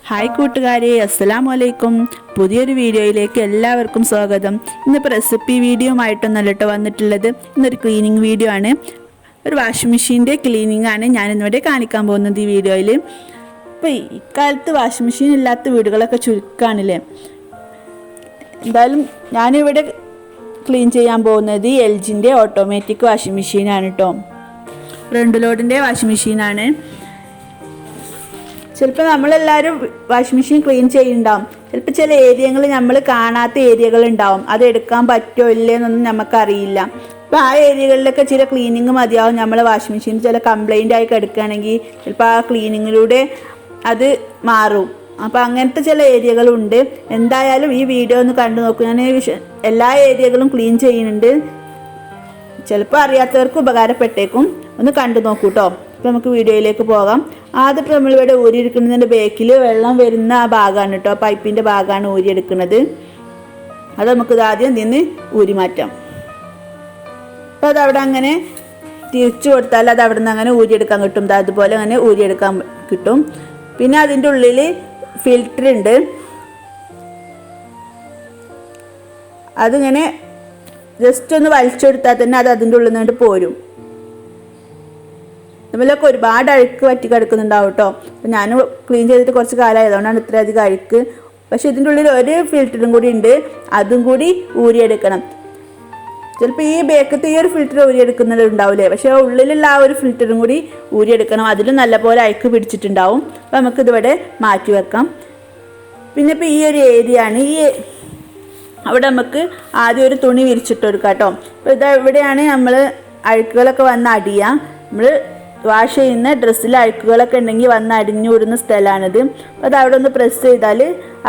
Hi കൂട്ടുകാരെ, അസ്സലാമു അലൈക്കും. പുതിയൊരു വീഡിയോയിലേക്ക് എല്ലാവർക്കും സ്വാഗതം. ഇന്നിപ്പോൾ റെസിപ്പി വീഡിയോ ആയിട്ടൊന്നല്ല കേട്ടോ വന്നിട്ടുള്ളത്. ഇന്നൊരു ക്ലീനിങ് വീഡിയോ ആണ്. ഒരു വാഷിംഗ് മെഷീൻ്റെ ക്ലീനിങ് ആണ് ഞാനിന്നിവിടെ കാണിക്കാൻ പോകുന്നത് ഈ വീഡിയോയിൽ. ഇപ്പോൾ ഇക്കാലത്ത് വാഷിംഗ് മെഷീൻ ഇല്ലാത്ത വീടുകളൊക്കെ ചുരുക്കമാണല്ലേ. എന്തായാലും ഞാനിവിടെ ക്ലീൻ ചെയ്യാൻ പോകുന്നത് LGൻ്റെ ഓട്ടോമാറ്റിക് വാഷിംഗ് മെഷീനാണ് കേട്ടോ. ഫ്രണ്ട് ലോഡിൻ്റെ വാഷിംഗ് മെഷീനാണ്. ചിലപ്പോൾ നമ്മളെല്ലാവരും വാഷിംഗ് മെഷീൻ ക്ലീൻ ചെയ്യുന്നുണ്ടാവും. ചിലപ്പോൾ ചില ഏരിയകൾ നമ്മൾ കാണാത്ത ഏരിയകളുണ്ടാവും. അത് എടുക്കാൻ പറ്റുമോ ഇല്ലയെന്നൊന്നും നമുക്കറിയില്ല. അപ്പോൾ ആ ഏരിയകളിലൊക്കെ ചില ക്ലീനിങ് മതിയാവും. നമ്മൾ വാഷിംഗ് മെഷീൻ ചില കംപ്ലൈൻ്റ് ആയി കിടക്കുകയാണെങ്കിൽ ചിലപ്പോൾ ആ ക്ലീനിങ്ങിലൂടെ അത് മാറും. അപ്പോൾ അങ്ങനത്തെ ചില ഏരിയകളുണ്ട്. എന്തായാലും ഈ വീഡിയോ ഒന്ന് കണ്ടു നോക്കൂ. ഞാൻ എല്ലാ ഏരിയകളും ക്ലീൻ ചെയ്യുന്നുണ്ട്. ചിലപ്പോൾ അറിയാത്തവർക്ക് ഉപകാരപ്പെട്ടേക്കും. ഒന്ന് കണ്ടു നോക്കൂ കേട്ടോ. അപ്പോൾ നമുക്ക് വീഡിയോയിലേക്ക് പോകാം. ആദ്യം ഇപ്പോൾ നമ്മളിവിടെ ഊരിയെടുക്കുന്നതിൻ്റെ ബേക്കിൽ വെള്ളം വരുന്ന ആ ഭാഗമാണ് കേട്ടോ, പൈപ്പിൻ്റെ ഭാഗമാണ് ഊരിയെടുക്കുന്നത്. അത് നമുക്ക് ആദ്യം നിന്ന് ഊരി മാറ്റാം. അപ്പോൾ അതവിടെ അങ്ങനെ തിരിച്ചു കൊടുത്താൽ അത് അവിടെ നിന്ന് അങ്ങനെ ഊരിയെടുക്കാൻ കിട്ടും. അതുപോലെ അങ്ങനെ ഊരിയെടുക്കാൻ കിട്ടും. പിന്നെ അതിൻ്റെ ഉള്ളിൽ ഫിൽറ്റർ ഉണ്ട്. അതിങ്ങനെ ജസ്റ്റ് ഒന്ന് വലിച്ചെടുത്താൽ തന്നെ അത് അതിൻ്റെ ഉള്ളിൽ നിന്നിട്ട് പോരും. നമ്മളൊക്കെ ഒരുപാട് അഴുക്ക് പറ്റി കിടക്കുന്നുണ്ടാവും കേട്ടോ. അപ്പം ഞാൻ ക്ലീൻ ചെയ്തിട്ട് കുറച്ച് കാലമായതുകൊണ്ടാണ് ഇത്രയധികം അഴുക്ക്. പക്ഷെ ഇതിൻ്റെ ഉള്ളിൽ ഒരു ഫിൽറ്ററും കൂടി ഉണ്ട്. അതും കൂടി ഊരിയെടുക്കണം. ചിലപ്പോൾ ഈ ബേക്കത്തെ ഈ ഒരു ഫിൽറ്റർ ഊരിയെടുക്കുന്നത് ഉണ്ടാവില്ലേ, പക്ഷെ ഉള്ളിലുള്ള ആ ഒരു ഫിൽറ്ററും കൂടി ഊരിയെടുക്കണം. അതിലും നല്ലപോലെ അഴുക്ക് പിടിച്ചിട്ടുണ്ടാവും. അപ്പോൾ നമുക്കിതിവിടെ മാറ്റി വെക്കാം. പിന്നെ ഇപ്പോൾ ഈ ഒരു ഏരിയ ആണ്. അവിടെ നമുക്ക് ആദ്യം ഒരു തുണി വിരിച്ചിട്ട് കൊടുക്കാം കേട്ടോ. അപ്പോൾ ഇവിടെയാണ് നമ്മൾ അഴുക്കുകളൊക്കെ വന്ന് അടിയുക. നമ്മൾ വാഷ് ചെയ്യുന്ന ഡ്രസ്സിൽ അഴുക്കുകളൊക്കെ ഉണ്ടെങ്കിൽ വന്ന് അടിഞ്ഞൂടുന്ന സ്ഥലമാണിത്. അപ്പോൾ അത് അവിടെ ഒന്ന് പ്രസ് ചെയ്താൽ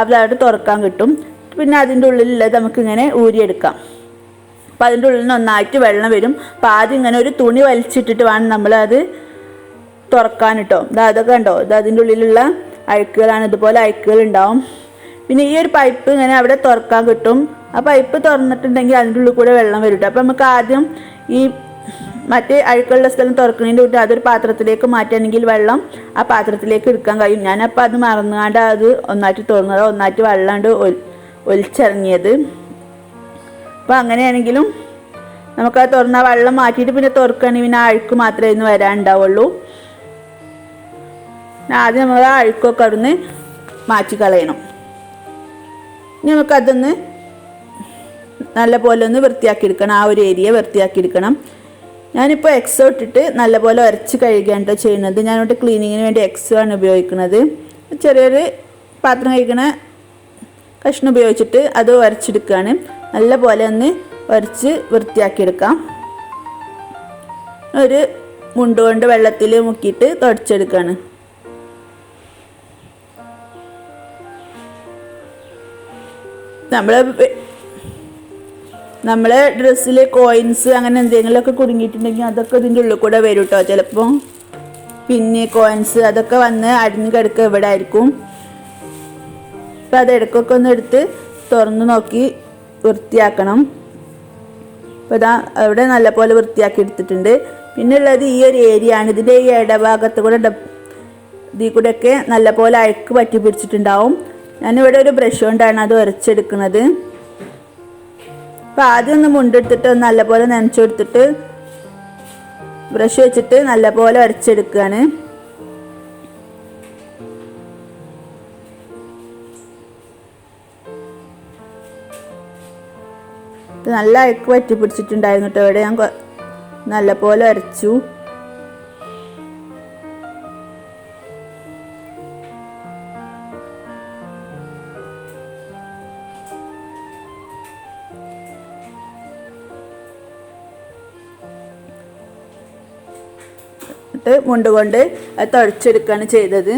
അവിടെ തുറക്കാൻ കിട്ടും. പിന്നെ അതിൻ്റെ ഉള്ളിലുള്ളത് നമുക്കിങ്ങനെ ഊരിയെടുക്കാം. അപ്പോൾ അതിൻ്റെ ഉള്ളിൽ നിന്ന് ഒന്നായിട്ട് വെള്ളം വരും. അപ്പോൾ ആദ്യം ഇങ്ങനെ ഒരു തുണി വലിച്ചിട്ടിട്ട് വേണം നമ്മളത് തുറക്കാൻ കേട്ടോ. അതൊക്കെ കണ്ടോ, അതിൻ്റെ ഉള്ളിലുള്ള അഴുക്കുകളാണ്. ഇതുപോലെ അഴുക്കുകൾ ഉണ്ടാവും. പിന്നെ ഈ ഒരു പൈപ്പ് ഇങ്ങനെ അവിടെ തുറക്കാൻ കിട്ടും. ആ പൈപ്പ് തുറന്നിട്ടുണ്ടെങ്കിൽ അതിൻ്റെ ഉള്ളിൽ കൂടെ വെള്ളം വരും കേട്ടോ. അപ്പോൾ നമുക്ക് ആദ്യം ഈ മറ്റേ അഴുക്കുള്ള സ്ഥലം തുറക്കുന്നതിൻ്റെ കൂട്ടി അതൊരു പാത്രത്തിലേക്ക് മാറ്റുകയാണെങ്കിൽ വെള്ളം ആ പാത്രത്തിലേക്ക് എടുക്കാൻ കഴിയും. ഞാനപ്പോൾ അത് മറന്നുകൊണ്ട് അത് ഒന്നായിട്ട് തുറന്നത്, ഒന്നായിട്ട് വെള്ളമുണ്ട് ഒലിച്ചിറങ്ങിയത്. അപ്പോൾ അങ്ങനെയാണെങ്കിലും നമുക്കത് തുറന്ന വെള്ളം മാറ്റിയിട്ട് പിന്നെ തുറക്കുകയാണെങ്കിൽ പിന്നെ ആ അഴുക്ക് മാത്രമേ ഇന്ന് വരാനുണ്ടാവുള്ളൂ. ആദ്യം നമ്മൾ ആ അഴുക്കൊക്കെ അവിടുന്ന് മാറ്റി കളയണം. ഇനി നമുക്കതൊന്ന് നല്ലപോലെ ഒന്ന് വൃത്തിയാക്കിയെടുക്കണം. ആ ഒരു ഏരിയ വൃത്തിയാക്കിയെടുക്കണം. ഞാനിപ്പോൾ എക്സോ ഇട്ടിട്ട് നല്ലപോലെ ഉരച്ച് കഴുകിയാണ് കേട്ടോ ചെയ്യുന്നത്. ഞാനിവിടെ ക്ലീനിങ്ങിന് വേണ്ടി എക്സോ ആണ് ഉപയോഗിക്കുന്നത്. ചെറിയൊരു പാത്രം കഴിക്കണ കഷ്ണം ഉപയോഗിച്ചിട്ട് അത് ഉരച്ചെടുക്കുകയാണ്. നല്ലപോലെ ഒന്ന് ഉരച്ച് വൃത്തിയാക്കിയെടുക്കാം. ഒരു മുണ്ട് കൊണ്ട് വെള്ളത്തിൽ മുക്കിയിട്ട് തുടച്ചെടുക്കുകയാണ്. നമ്മളെ ഡ്രസ്സിൽ കോയിൻസ് അങ്ങനെ എന്തെങ്കിലുമൊക്കെ കുടുങ്ങിയിട്ടുണ്ടെങ്കിൽ അതൊക്കെ ഇതിൻ്റെ ഉള്ളിൽ കൂടെ വരും കേട്ടോ. ചിലപ്പോൾ പിന്നെ കോയിൻസ് അതൊക്കെ വന്ന് അടിഞ്ഞ് കിടക്കുക ഇവിടെ ആയിരിക്കും. അപ്പോൾ അത് ഇടയ്ക്കൊക്കെ ഒന്ന് എടുത്ത് തുറന്ന് നോക്കി വൃത്തിയാക്കണം. അപ്പോൾ ഇതാ അവിടെ നല്ലപോലെ വൃത്തിയാക്കി എടുത്തിട്ടുണ്ട്. പിന്നെ ഉള്ളത് ഈ ഒരു ഏരിയ ആണ്. ഇതിൻ്റെ ഈ ഇടഭാഗത്ത് കൂടെ ഇതിൽ കൂടെയൊക്കെ നല്ലപോലെ അഴുക്ക് പറ്റി പിടിച്ചിട്ടുണ്ടാവും. ഞാനിവിടെ ഒരു ബ്രഷ് കൊണ്ടാണ് അത് ഉരച്ചെടുക്കുന്നത്. അപ്പോൾ ആദ്യം ഒന്ന് മുണ്ടെടുത്തിട്ട് നല്ലപോലെ നനച്ചു കൊടുത്തിട്ട് ബ്രഷ് വെച്ചിട്ട് നല്ലപോലെ ഉരച്ചെടുക്കുകയാണ്. നല്ല അഴുക്ക് പറ്റി പിടിച്ചിട്ടുണ്ടായിരുന്നു കേട്ടോ. ഇവിടെ ഞാൻ നല്ലപോലെ ഉരച്ചു. മുണ്ട് കൊണ്ട് അത് തുടച്ചെടുക്കുകയാണ് ചെയ്തത്.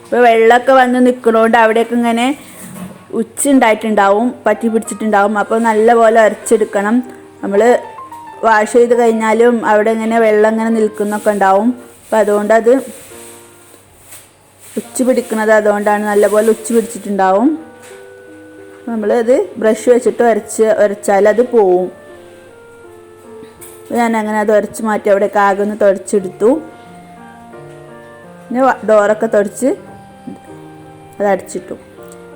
ഇപ്പോൾ വെള്ളമൊക്കെ വന്ന് നിൽക്കുന്നതുകൊണ്ട് അവിടെയൊക്കെ ഇങ്ങനെ ഉണ്ടായിട്ടുണ്ടാവും, പറ്റി പിടിച്ചിട്ടുണ്ടാവും. അപ്പോൾ നല്ലപോലെ ഉരച്ചെടുക്കണം. നമ്മൾ വാഷ് ചെയ്ത് കഴിഞ്ഞാലും അവിടെ ഇങ്ങനെ വെള്ളം ഇങ്ങനെ നിൽക്കുന്നൊക്കെ ഉണ്ടാവും. അപ്പോൾ അതുകൊണ്ട് അത് പിടിക്കുന്നത് അതുകൊണ്ടാണ്. നല്ലപോലെ പിടിച്ചിട്ടുണ്ടാവും. നമ്മളത് ബ്രഷ് വെച്ചിട്ട് ഉരച്ചാൽ അത് പോവും. ഞാൻ അങ്ങനെ അത് ഉരച്ച് മാറ്റി അവിടെ ആകെ ഒന്ന് തുടച്ചെടുത്തു. പിന്നെ ഡോറൊക്കെ തുടച്ച് അത് അടച്ചിട്ടു.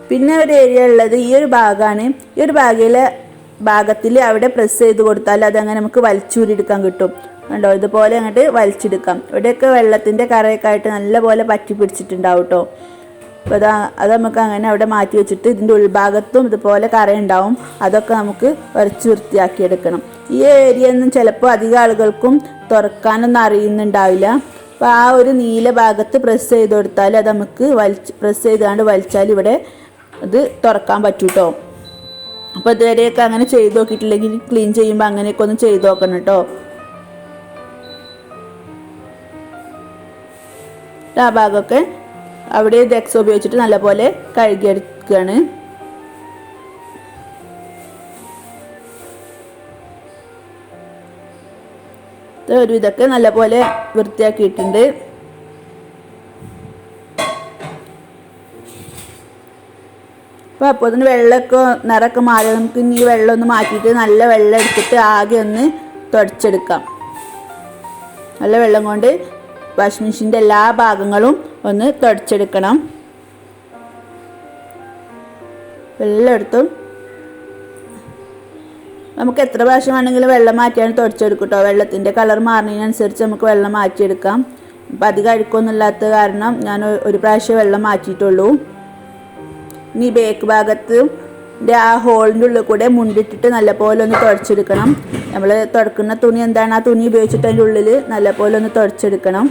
പിന്നെ ഒരു ഏരിയ ഉള്ളത് ഈ ഒരു ഭാഗമാണ്. ഈ ഒരു ഭാഗത്തിൽ അവിടെ പ്രസ് ചെയ്ത് കൊടുത്താൽ അതങ്ങനെ നമുക്ക് വലിച്ചൂരിയെടുക്കാൻ കിട്ടും. കണ്ടോ, ഇതുപോലെ അങ്ങോട്ട് വലിച്ചെടുക്കാം. ഇവിടെയൊക്കെ വെള്ളത്തിൻ്റെ കറയൊക്കെ ആയിട്ട് നല്ലപോലെ പറ്റി പിടിച്ചിട്ടുണ്ടാവും കേട്ടോ. അപ്പോൾ അത് നമുക്ക് അങ്ങനെ അവിടെ മാറ്റി വെച്ചിട്ട് ഇതിൻ്റെ ഉൾഭാഗത്തും ഇതുപോലെ കറയുണ്ടാവും. അതൊക്കെ നമുക്ക് വരച്ച് വൃത്തിയാക്കിയെടുക്കണം. ഈ ഏരിയ ഒന്നും ചിലപ്പോൾ അധികം ആളുകൾക്കും തുറക്കാനൊന്നും അറിയുന്നുണ്ടാവില്ല. അപ്പോൾ ആ ഒരു നീല ഭാഗത്ത് പ്രസ് ചെയ്ത് കൊടുത്താൽ അത് നമുക്ക് പ്രസ് ചെയ്താണ്ട് വലിച്ചാൽ ഇവിടെ അത് തുറക്കാൻ പറ്റും കേട്ടോ. അപ്പോൾ ഇതുവരെയൊക്കെ അങ്ങനെ ചെയ്ത് നോക്കിയിട്ടില്ലെങ്കിൽ ക്ലീൻ ചെയ്യുമ്പോൾ അങ്ങനെയൊക്കെ ഒന്ന് ചെയ്ത് നോക്കണം കേട്ടോ. ആ ഭാഗമൊക്കെ അവിടെ ഡെക്സ് ഉപയോഗിച്ചിട്ട് നല്ലപോലെ കഴുകിയെടുക്കുകയാണ്. ഒരു ഇതൊക്കെ നല്ലപോലെ വൃത്തിയാക്കിയിട്ടുണ്ട്. അപ്പോൾ അതിന് വെള്ളമൊക്കെ നിറമൊക്കെ മാറി നമുക്ക് ഈ വെള്ളം ഒന്ന് മാറ്റിയിട്ട് നല്ല വെള്ളം എടുത്തിട്ട് ആകെ ഒന്ന് തുടച്ചെടുക്കാം. നല്ല വെള്ളം കൊണ്ട് വാഷിംഗ് മെഷീൻ്റെ എല്ലാ ഭാഗങ്ങളും ഒന്ന് തുടച്ചെടുക്കണം. വെള്ളം എടുത്തും നമുക്ക് എത്ര പ്രാവശ്യം വേണമെങ്കിലും വെള്ളം മാറ്റിയാണ് തുടച്ചെടുക്കും കേട്ടോ. വെള്ളത്തിൻ്റെ കളർ മാറുന്നതിനനുസരിച്ച് നമുക്ക് വെള്ളം മാറ്റിയെടുക്കാം. അപ്പം അധികം അഴുക്കൊന്നും ഇല്ലാത്ത കാരണം ഞാൻ ഒരു പ്രാവശ്യം വെള്ളം മാറ്റിയിട്ടുള്ളൂ. ഇനി ബേക്ക് ഭാഗത്ത് ആ ഹോളിൻ്റെ ഉള്ളിൽ കൂടെ മുണ്ടിട്ടിട്ട് നല്ലപോലെ ഒന്ന് തുടച്ചെടുക്കണം. നമ്മൾ തുടക്കുന്ന തുണി എന്താണ് ആ തുണി ഉപയോഗിച്ചിട്ട് അതിൻ്റെ ഉള്ളിൽ നല്ലപോലെ ഒന്ന് തുടച്ചെടുക്കണം.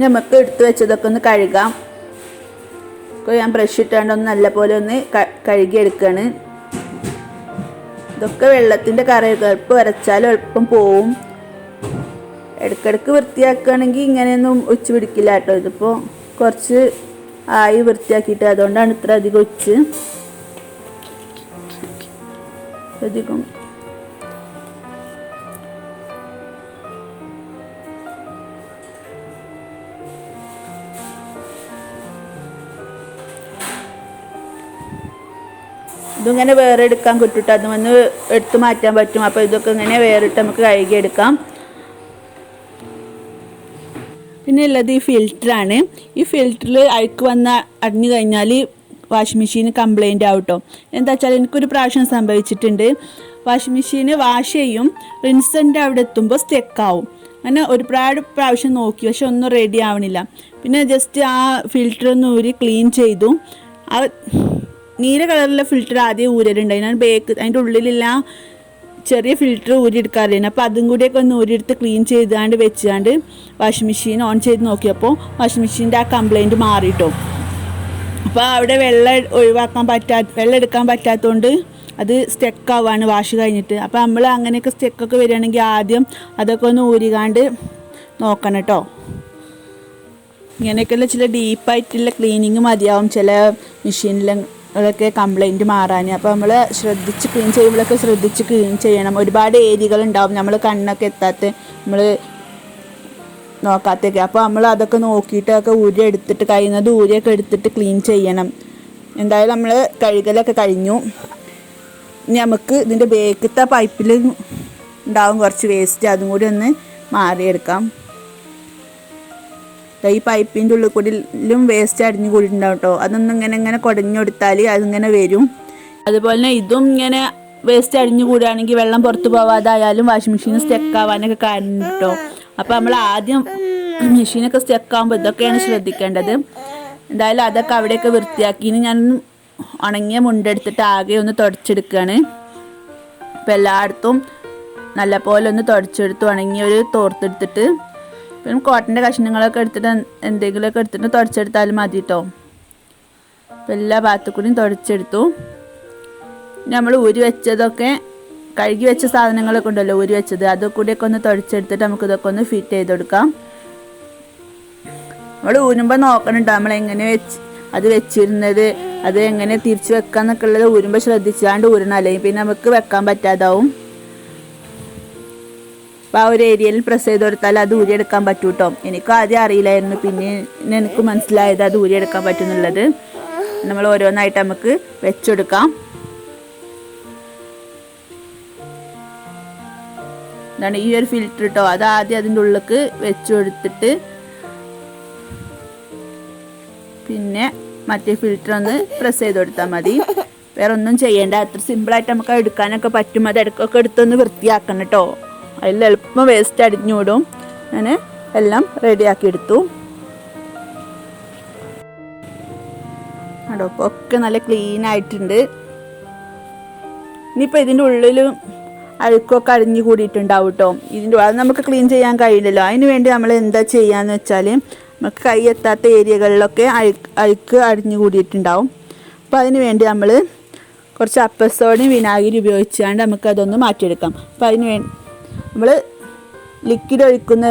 നമുക്ക് എടുത്തു വെച്ചതൊക്കെ ഒന്ന് കഴുകാം. ഞാൻ ബ്രഷ് ഇട്ടാണ്ടൊന്ന് നല്ലപോലെ ഒന്ന് കഴുകിയെടുക്കുകയാണ്. ഇതൊക്കെ വെള്ളത്തിൻ്റെ കറയൊക്കെ എളുപ്പം വരച്ചാലും എളുപ്പം പോവും. ഇടയ്ക്കിടയ്ക്ക് വൃത്തിയാക്കുകയാണെങ്കിൽ ഇങ്ങനെയൊന്നും ഉച്ച പിടിക്കില്ല കേട്ടോ. ഇതിപ്പോൾ കുറച്ച് ആയി വൃത്തിയാക്കിയിട്ട് അതുകൊണ്ടാണ് ഇത്ര അധികം അധികം ഇതിങ്ങനെ വേറെ എടുക്കാൻ കിട്ടും. അത് വന്ന് എടുത്ത് മാറ്റാൻ പറ്റും. അപ്പോൾ ഇതൊക്കെ ഇങ്ങനെ വേറിട്ട് നമുക്ക് കഴുകിയെടുക്കാം. പിന്നെ ഉള്ളത് ഈ ഫിൽറ്ററാണ്. ഈ ഫിൽറ്ററിൽ അഴുക്ക് വന്ന് അടിഞ്ഞു കഴിഞ്ഞാൽ വാഷിംഗ് മെഷീൻ കംപ്ലൈൻ്റ് ആവും കേട്ടോ. എന്താ വെച്ചാൽ എനിക്കൊരു പ്രാവശ്യം സംഭവിച്ചിട്ടുണ്ട്. വാഷിംഗ് മെഷീൻ വാഷ് ചെയ്യും, റിൻസിൻ്റെ അവിടെ എത്തുമ്പോൾ സ്റ്റെക്കാവും. അങ്ങനെ ഒരുപാട് പ്രാവശ്യം നോക്കി, പക്ഷെ ഒന്നും റെഡി ആവണില്ല. പിന്നെ ജസ്റ്റ് ആ ഫിൽറ്റർ ഒന്ന് ഊരി ക്ലീൻ ചെയ്തു. ആ നീല കളറിലെ ഫിൽറ്റർ ആദ്യം ഊരലുണ്ടായി. ഞാൻ അതിൻ്റെ ഉള്ളിലുള്ള ചെറിയ ഫിൽറ്റർ ഊരിയെടുക്കാറില്ല. അപ്പോൾ അതും കൂടിയൊക്കെ ഒന്ന് ഊരിയെടുത്ത് ക്ലീൻ ചെയ്താണ്ട് വെച്ചാണ്ട് വാഷിംഗ് മെഷീൻ ഓൺ ചെയ്ത് നോക്കിയപ്പോൾ വാഷിംഗ് മെഷീൻ്റെ ആ കംപ്ലൈൻറ്റ് മാറിയിട്ടോ. അപ്പോൾ അവിടെ വെള്ളം എടുക്കാൻ പറ്റാത്തതുകൊണ്ട് അത് സ്റ്റെക്കാവാണ് വാഷ് കഴിഞ്ഞിട്ട്. അപ്പോൾ നമ്മൾ അങ്ങനെയൊക്കെ സ്റ്റെക്കൊക്കെ വരികയാണെങ്കിൽ ആദ്യം അതൊക്കെ ഒന്ന് ഊരികാണ്ട് നോക്കണം കേട്ടോ. ഇങ്ങനെയൊക്കെയുള്ള ചില ഡീപ്പായിട്ടുള്ള ക്ലീനിങ് മതിയാവും ചില മെഷീനിലൊക്കെ കംപ്ലൈൻറ്റ് മാറാൻ. അപ്പോൾ നമ്മൾ ശ്രദ്ധിച്ച് ക്ലീൻ ചെയ്യുമ്പോഴൊക്കെ ശ്രദ്ധിച്ച് ക്ലീൻ ചെയ്യണം. ഒരുപാട് ഏരിയകളുണ്ടാവും നമ്മൾ കണ്ണൊക്കെ എത്താത്ത, നമ്മൾ നോക്കാത്തൊക്കെ. അപ്പോൾ നമ്മൾ അതൊക്കെ നോക്കിയിട്ടൊക്കെ ഊരി എടുത്തിട്ട് കഴിയുന്നത് ഊരിയൊക്കെ എടുത്തിട്ട് ക്ലീൻ ചെയ്യണം. എന്തായാലും നമ്മൾ കഴുകലൊക്കെ കഴിഞ്ഞു. ഇനി നമുക്ക് ഇതിൻ്റെ ബേക്കത്തെ പൈപ്പിൽ ഉണ്ടാവും കുറച്ച് വേസ്റ്റ്, അതും കൂടി ഒന്ന് മാറിയെടുക്കാം. ഈ പൈപ്പിൻ്റെ ഉള്ളിൽ കൂടിയും വേസ്റ്റ് അടിഞ്ഞു കൂടിയിട്ടുണ്ടാവും കേട്ടോ. അതൊന്നും ഇങ്ങനെ കുടഞ്ഞു കൊടുത്താൽ അതിങ്ങനെ വരും. അതുപോലെ തന്നെ ഇതും ഇങ്ങനെ വേസ്റ്റ് അടിഞ്ഞു കൂടുകയാണെങ്കിൽ വെള്ളം പുറത്ത് പോവാതായാലും വാഷിംഗ് മെഷീൻ സ്റ്റെക്കാവാനൊക്കെ കാരണം കേട്ടോ. അപ്പോൾ നമ്മൾ ആദ്യം മെഷീനൊക്കെ സ്റ്റെക്കാകുമ്പോൾ ഇതൊക്കെയാണ് ശ്രദ്ധിക്കേണ്ടത്. എന്തായാലും അതൊക്കെ അവിടെയൊക്കെ വൃത്തിയാക്കി ഞാൻ ഉണങ്ങിയ മുണ്ടെടുത്തിട്ട് ആകെ ഒന്ന് തുടച്ചെടുക്കുകയാണ്. അപ്പോൾ എല്ലായിടത്തും നല്ലപോലെ ഒന്ന് തുടച്ചെടുത്ത് ഉണങ്ങിയൊരു തോർത്തെടുത്തിട്ട് പിന്നെ കോട്ടൻ്റെ കഷ്ണങ്ങളൊക്കെ എടുത്തിട്ട് എന്തെങ്കിലുമൊക്കെ എടുത്തിട്ട് തുടച്ചെടുത്താലും മതി കേട്ടോ. അപ്പോൾ എല്ലാ ഭാഗത്തു കൂടിയും തുടച്ചെടുത്തു. നമ്മൾ ഊരി വെച്ചതൊക്കെ കഴുകി വെച്ച സാധനങ്ങളൊക്കെ ഉണ്ടല്ലോ ഊരി വെച്ചത്, അതൊക്കെ കൂടിയൊക്കെ ഒന്ന് തുടച്ചെടുത്തിട്ട് നമുക്കിതൊക്കെ ഒന്ന് ഫിറ്റ് ചെയ്ത് കൊടുക്കാം. നമ്മൾ ഊരുമ്പോൾ നോക്കണുണ്ടോ നമ്മൾ എങ്ങനെ അത് വെച്ചിരുന്നത്, അത് എങ്ങനെ തിരിച്ച് വെക്കാന്നൊക്കെ ഉള്ളത് ഊരുമ്പോൾ ശ്രദ്ധിച്ചാണ്ട് ഊരണം, അല്ലെങ്കിൽ പിന്നെ നമുക്ക് വെക്കാൻ പറ്റാതാവും. അപ്പോൾ ആ ഒരു ഏരിയയിൽ പ്രസ് ചെയ്ത് കൊടുത്താൽ അത് ഊരിയെടുക്കാൻ പറ്റും കേട്ടോ. എനിക്ക് ആദ്യം അറിയില്ലായിരുന്നു, പിന്നെ എനിക്ക് മനസ്സിലായത് അത് ഊരിയെടുക്കാൻ പറ്റുന്നുള്ളത്. നമ്മൾ ഓരോന്നായിട്ട് നമുക്ക് വെച്ചെടുക്കാം. എന്താണ് ഈ ഒരു ഫിൽറ്റർ കേട്ടോ. അത് ആദ്യം അതിൻ്റെ ഉള്ളിലേക്ക് വെച്ച് കൊടുത്തിട്ട് പിന്നെ മറ്റേ ഫിൽറ്റർ ഒന്ന് പ്രസ് ചെയ്ത് കൊടുത്താൽ മതി. വേറെ ഒന്നും ചെയ്യേണ്ട. അത്ര സിമ്പിളായിട്ട് നമുക്ക് എടുക്കാനൊക്കെ പറ്റും. അത് ഇടയ്ക്കൊക്കെ എടുത്തൊന്ന് വൃത്തിയാക്കണം കേട്ടോ. അതിൽ എളുപ്പം വേസ്റ്റ് അടിഞ്ഞുവിടും. ഞാൻ എല്ലാം റെഡിയാക്കി എടുത്തു. കേട്ടോ ഒക്കെ നല്ല ക്ലീൻ ആയിട്ടുണ്ട്. ഇനിയിപ്പോൾ ഇതിൻ്റെ ഉള്ളിൽ അഴുക്കൊക്കെ അടിഞ്ഞു കൂടിയിട്ടുണ്ടാവും കേട്ടോ. അത് നമുക്ക് ക്ലീൻ ചെയ്യാൻ കഴിയില്ലല്ലോ. അതിന് വേണ്ടി നമ്മൾ എന്താ ചെയ്യാന്ന് വെച്ചാൽ നമുക്ക് കൈ എത്താത്ത ഏരിയകളിലൊക്കെ അഴുക്ക് അടിഞ്ഞു കൂടിയിട്ടുണ്ടാവും. അപ്പോൾ അതിന് വേണ്ടി നമ്മൾ കുറച്ച് അപ്പസോഡയും വിനാഗിരി ഉപയോഗിച്ചുകൊണ്ട് നമുക്കതൊന്ന് മാറ്റിയെടുക്കാം. അപ്പോൾ അതിന് വേണ്ടി നമ്മൾ ലിക്വിഡ് ഒഴിക്കുന്ന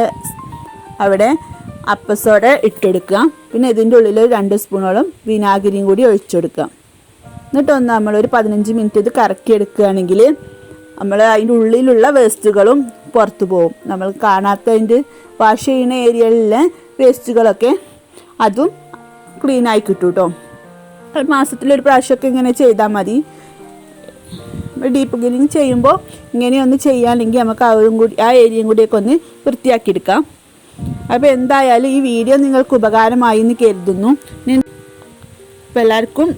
അവിടെ അപ്പസോഡ ഇട്ടെടുക്കുക. പിന്നെ ഇതിൻ്റെ ഉള്ളിൽ 2 സ്പൂണോളം വിനാഗിരിയും കൂടി ഒഴിച്ചെടുക്കുക. എന്നിട്ടൊന്ന് നമ്മളൊരു 15 മിനിറ്റ് ഇത് കറക്കി എടുക്കുകയാണെങ്കിൽ നമ്മൾ അതിൻ്റെ ഉള്ളിലുള്ള വേസ്റ്റുകളും പുറത്തു പോകും. നമ്മൾ കാണാത്തതിൻ്റെ വാഷ് ചെയ്യുന്ന ഏരിയയിലെ വേസ്റ്റുകളൊക്കെ അതും ക്ലീനായി കിട്ടും കേട്ടോ. മാസത്തിലൊരു പ്രാവശ്യമൊക്കെ ഇങ്ങനെ ചെയ്താൽ മതി. ഡീപ്പ് ക്ലീനിങ് ചെയ്യുമ്പോൾ ഇങ്ങനെയൊന്ന് ചെയ്യാമെങ്കിൽ നമുക്ക് ആ ഏരിയയും കൂടിയൊക്കെ ഒന്ന് വൃത്തിയാക്കിയെടുക്കാം. അപ്പോൾ എന്തായാലും ഈ വീഡിയോ നിങ്ങൾക്ക് ഉപകാരമായി എന്ന് കരുതുന്നു. അപ്പോൾ എല്ലാവർക്കും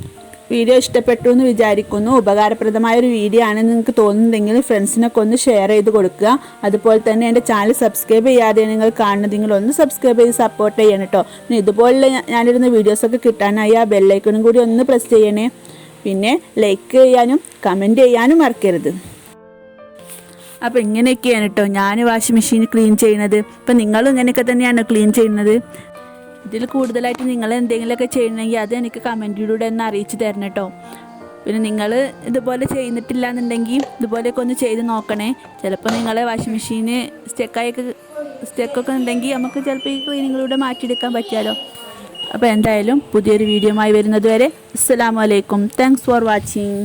വീഡിയോ ഇഷ്ടപ്പെട്ടു എന്ന് വിചാരിക്കുന്നു. ഉപകാരപ്രദമായൊരു വീഡിയോ ആണെന്ന് നിങ്ങൾക്ക് തോന്നുന്നുണ്ടെങ്കിൽ ഫ്രണ്ട്സിനൊക്കെ ഒന്ന് ഷെയർ ചെയ്ത് കൊടുക്കുക. അതുപോലെ തന്നെ എൻ്റെ ചാനൽ സബ്സ്ക്രൈബ് ചെയ്യാതെ നിങ്ങൾ കാണുന്നതെങ്കിൽ ഒന്ന് സബ്സ്ക്രൈബ് ചെയ്ത് സപ്പോർട്ട് ചെയ്യണം കേട്ടോ. പിന്നെ ഇതുപോലെ ഞാനിടുന്ന വീഡിയോസൊക്കെ കിട്ടാനായി ആ ബെല്ലൈക്കണും കൂടി ഒന്ന് പ്രസ് ചെയ്യണേ. പിന്നെ ലൈക്ക് ചെയ്യാനും കമൻറ്റ് ചെയ്യാനും മറക്കരുത്. അപ്പോൾ ഇങ്ങനെയൊക്കെയാണ് കേട്ടോ ഞാൻ വാഷിംഗ് മെഷീൻ ക്ലീൻ ചെയ്യുന്നത്. അപ്പോൾ നിങ്ങളും ഇങ്ങനെയൊക്കെ തന്നെയാണ് ക്ലീൻ ചെയ്യുന്നത്. ഇതിൽ കൂടുതലായിട്ട് നിങ്ങൾ എന്തെങ്കിലുമൊക്കെ ചെയ്യണമെങ്കിൽ അത് എനിക്ക് കമൻറ്റിലൂടെ ഒന്ന് അറിയിച്ച് തരണം കേട്ടോ. പിന്നെ നിങ്ങൾ ഇതുപോലെ ചെയ്തിട്ടില്ല എന്നുണ്ടെങ്കിൽ ഇതുപോലെയൊക്കെ ഒന്ന് ചെയ്ത് നോക്കണേ. ചിലപ്പോൾ നിങ്ങളെ വാഷിംഗ് മെഷീന് സ്റ്റെക്കൊക്കെ ഉണ്ടെങ്കിൽ നമുക്ക് ചിലപ്പോൾ ഈ ക്ലീനിങ്ങിലൂടെ മാറ്റിയെടുക്കാൻ പറ്റുമല്ലോ. അപ്പോൾ എന്തായാലും പുതിയൊരു വീഡിയോയുമായി വരുന്നത് വരെ അസ്സലാമു അലൈക്കും. Thanks for watching.